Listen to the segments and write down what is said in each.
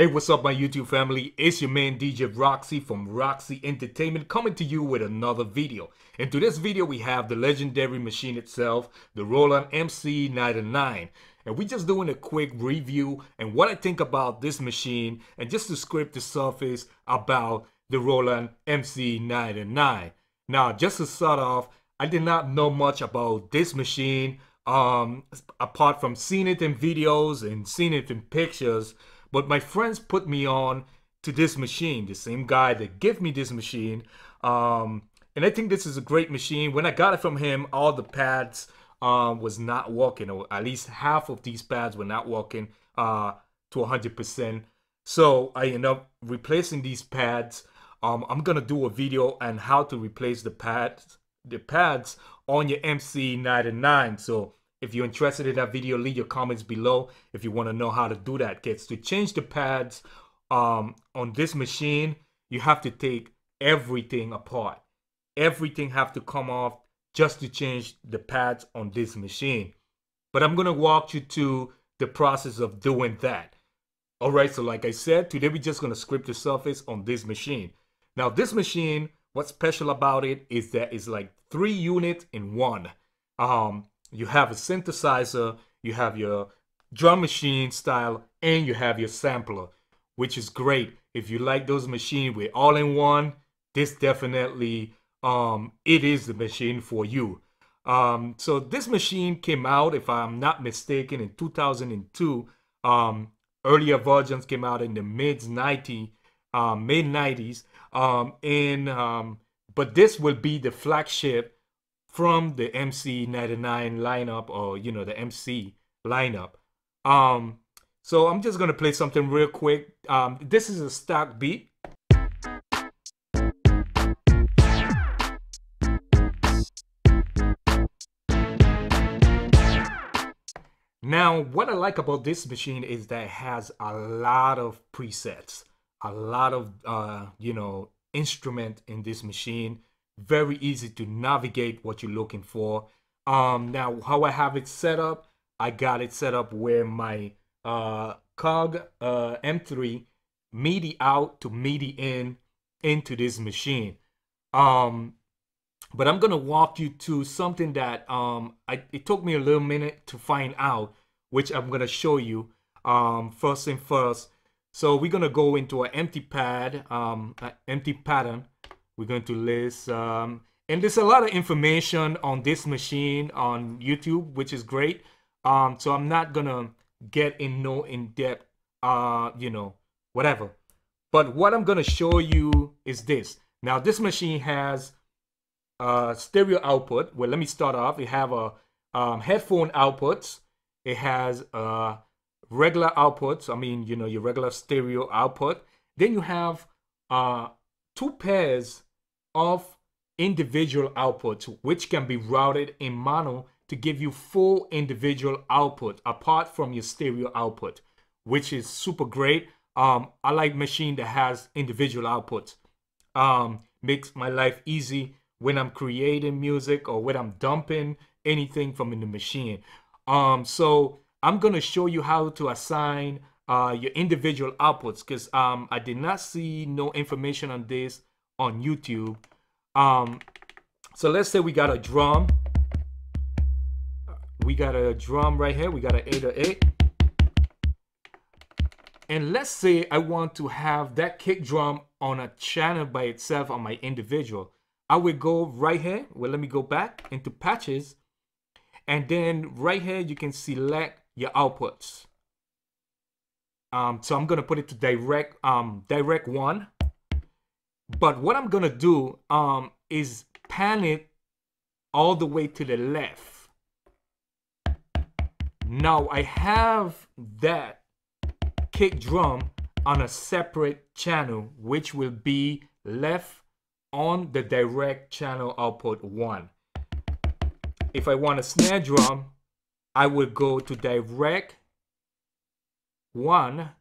Hey, what's up, my YouTube family? It's your man DJ Roxy from Roxy Entertainment coming to you with another video. In today's video, we have the legendary machine itself, the Roland MC 99. And we're just doing a quick review and what I think about this machine and just to scrape the surface about the Roland MC 99. Now, just to start off, I did not know much about this machine apart from seeing it in videos and seeing it in pictures. But my friends put me on to this machine, the same guy that gave me this machine. And I think this is a great machine. When I got it from him, all the pads was not working, or at least half of these pads were not working to 100%. So I ended up replacing these pads. I'm gonna do a video on how to replace the pads on your MC99. So if you're interested in that video, leave your comments below if you want to know how to do that. Because to change the pads on this machine, you have to take everything apart. Everything have to come off just to change the pads on this machine. But I'm going to walk you through the process of doing that. Alright, so like I said, today we're just going to scrape the surface on this machine. Now this machine, what's special about it is that it's like 3 units in one. You have a synthesizer, you have your drum machine style, and you have your sampler, which is great. If you like those machines with all in one, this definitely it is the machine for you. So this machine came out, if I'm not mistaken, in 2002. Earlier versions came out in the mid 90s. But this will be the flagship from the MC99 lineup, or the MC lineup. So I'm just gonna play something real quick. This is a stock beat. Now, what I like about this machine is that it has a lot of presets, a lot of instrument in this machine. Very easy to navigate what you're looking for. Now, how I have it set up, I got it set up where my COG M3 MIDI out to MIDI in into this machine. But I'm gonna walk you to something that it took me a little minute to find out, which I'm gonna show you first thing first. So we're gonna go into an empty pad, empty pattern. We're going to list, and there's a lot of information on this machine on YouTube, which is great. So I'm not gonna get in depth, whatever. But what I'm gonna show you is this. Now this machine has stereo output. Well, let me start off. It have a headphone outputs. It has regular outputs. I mean, your regular stereo output. Then you have 2 pairs of individual outputs, which can be routed in mono to give you full individual output apart from your stereo output, which is super great. I like machine that has individual outputs. Makes my life easy when I'm creating music or when I'm dumping anything from in the machine. So I'm gonna show you how to assign your individual outputs, because I did not see no information on this on YouTube. So let's say we got a drum. We got a drum right here. We got an 808. And let's say I want to have that kick drum on a channel by itself on my individual. I would go right here. Well, let me go back into patches. And then right here, you can select your outputs. So I'm gonna put it to direct 1. But what I'm gonna do is pan it all the way to the left. Now I have that kick drum on a separate channel, which will be left on the direct channel output 1. If I want a snare drum, I would go to direct 1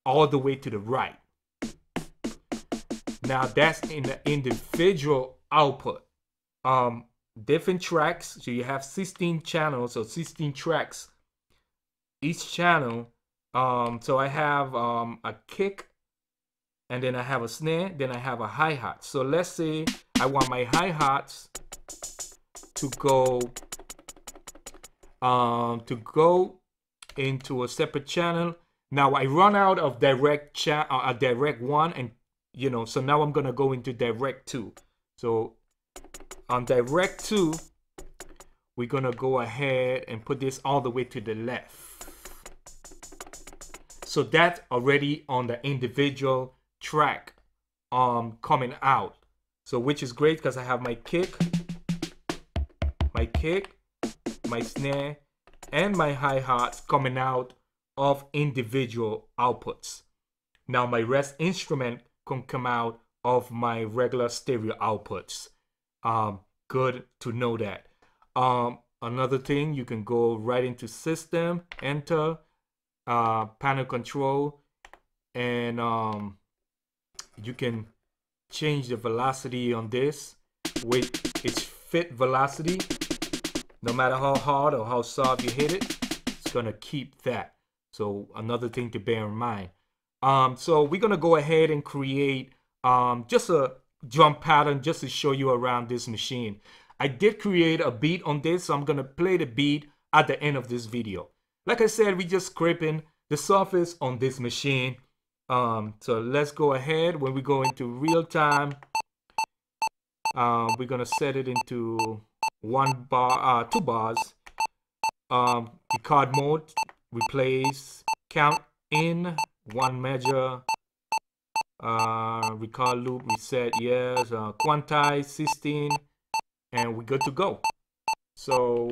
all the way to the right. Now that's in the individual output. Different tracks, so you have 16 channels or 16 tracks. Each channel So I have a kick, and then I have a snare, then I have a hi-hat. So let's say I want my hi-hats to go into a separate channel. Now I run out of direct a direct one, and so now I'm gonna go into direct two. So on direct two, we're gonna go ahead and put this all the way to the left. So that's already on the individual track coming out. So which is great because I have my kick, my snare, and my hi-hats coming out of individual outputs. Now my rest instrument can come out of my regular stereo outputs. Good to know that. Another thing, you can go right into system, enter, panel control, and you can change the velocity on this with its fit velocity. No matter how hard or how soft you hit it, it's gonna keep that. So another thing to bear in mind. So we're gonna go ahead and create just a drum pattern just to show you around this machine. I did create a beat on this, so I'm gonna play the beat at the end of this video. Like I said, we just scraping the surface on this machine. So let's go ahead. When we go into real time, we're gonna set it into 1 bar, 2 bars. Record mode, replace, count in, 1 measure, record loop, reset, yes, quantize, 16, and we're good to go. So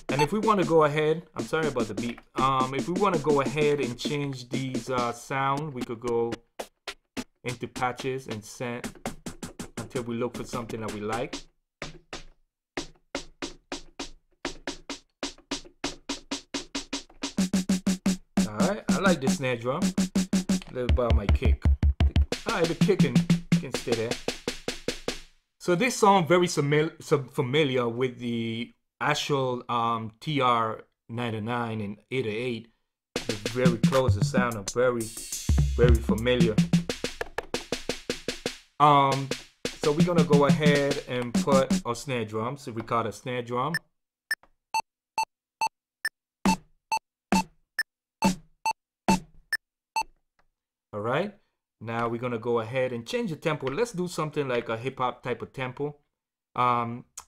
and if we want to go ahead, I'm sorry about the beep. If we want to go ahead and change these sound, we could go into patches and set until we look for something that we like. Alright, I like the snare drum. A little about my kick. Alright, the kick can stay there. So this song very familiar with the actual TR-99 and 808. It's very close. The sound are very familiar. So we're gonna go ahead and put our snare drum. So we record a snare drum. All right. Now we're gonna go ahead and change the tempo. Let's do something like a hip hop type of tempo.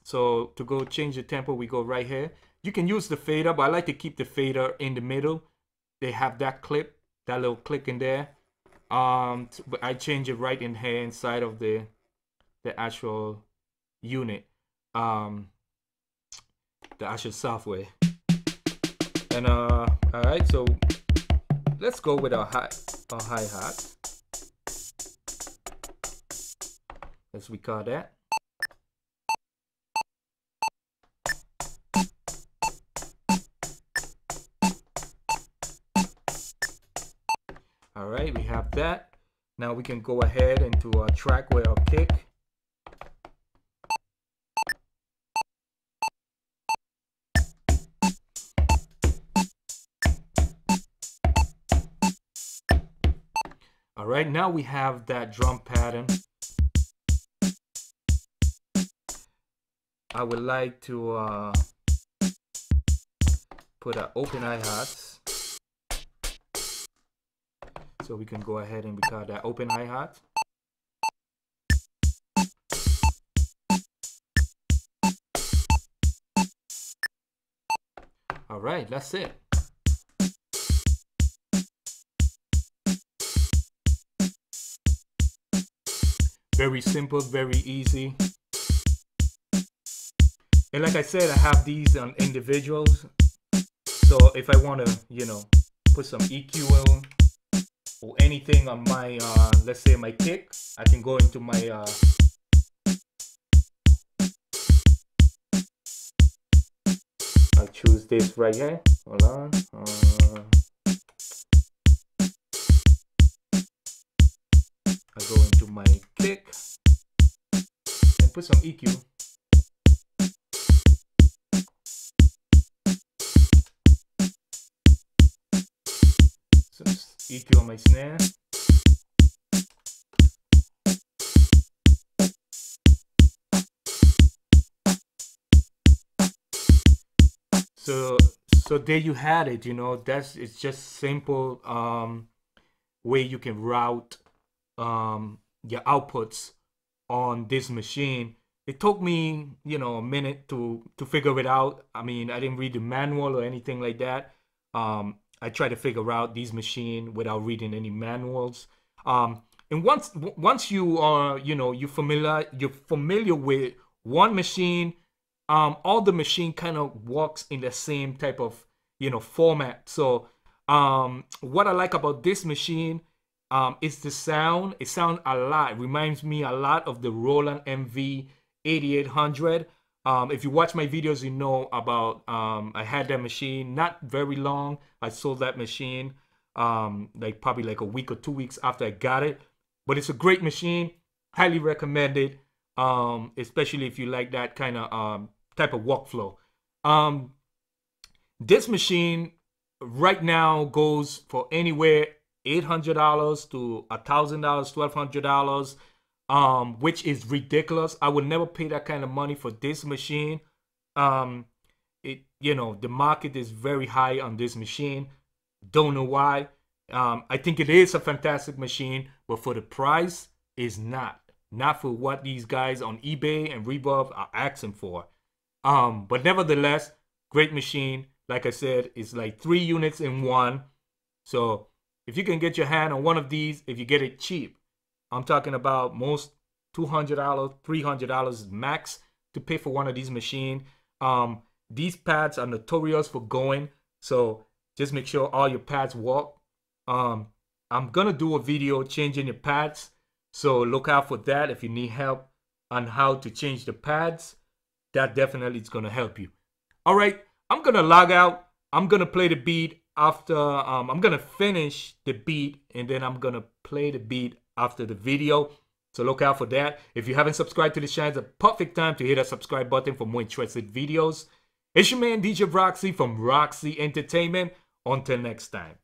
So to go change the tempo, we go right here. You can use the fader, but I like to keep the fader in the middle. They have that clip, that little click in there. But I change it right in here inside of the actual unit, the actual software. And all right, so let's go with our hi-hat. Let's record that. All right, we have that. Now we can go ahead into our track with our kick. All right, now we have that drum pattern. I would like to put an open hi-hats. So we can go ahead and record that open hi-hat. All right, that's it. Very simple, very easy. And like I said, I have these on individuals. So if I want to, put some EQ in, or anything on my, let's say my kick, I can go into my, I'll choose this right here. Hold on. I'll go into my kick and put some EQ. EQ on my snare. So there you had it. You know, it's just simple way you can route your outputs on this machine. It took me, you know, a minute to figure it out. I mean, I didn't read the manual or anything like that. I tried to figure out these machine without reading any manuals. And once you are, you know, you're familiar with one machine, all the machine kind of works in the same type of, you know, format. So what I like about this machine is the sound. It sounds a lot. It reminds me a lot of the Roland MC 8800. If you watch my videos, you know about I had that machine not very long. I sold that machine like probably like a week or 2 weeks after I got it. But it's a great machine. Highly recommended, especially if you like that kind of type of workflow. This machine right now goes for anywhere $800 to $1,000, $1,200, which is ridiculous. I would never pay that kind of money for this machine. You know, the market is very high on this machine. Don't know why. I think it is a fantastic machine, but for the price, is not for what these guys on eBay and Reverb are asking for. But nevertheless, great machine. Like I said, it's like 3 units in one. So if you can get your hand on one of these, if you get it cheap, I'm talking about most $200, $300 max to pay for one of these machines. These pads are notorious for going, so just make sure all your pads work. I'm gonna do a video changing your pads, so look out for that. If you need help on how to change the pads, that definitely is gonna help you. All right, I'm gonna log out. I'm gonna play the beat after. I'm gonna finish the beat and then I'm gonna play the beat after the video. So look out for that. If you haven't subscribed to the channel, it's a perfect time to hit that subscribe button for more interesting videos. It's your man DJ Roxy from Roxy Entertainment. Until next time.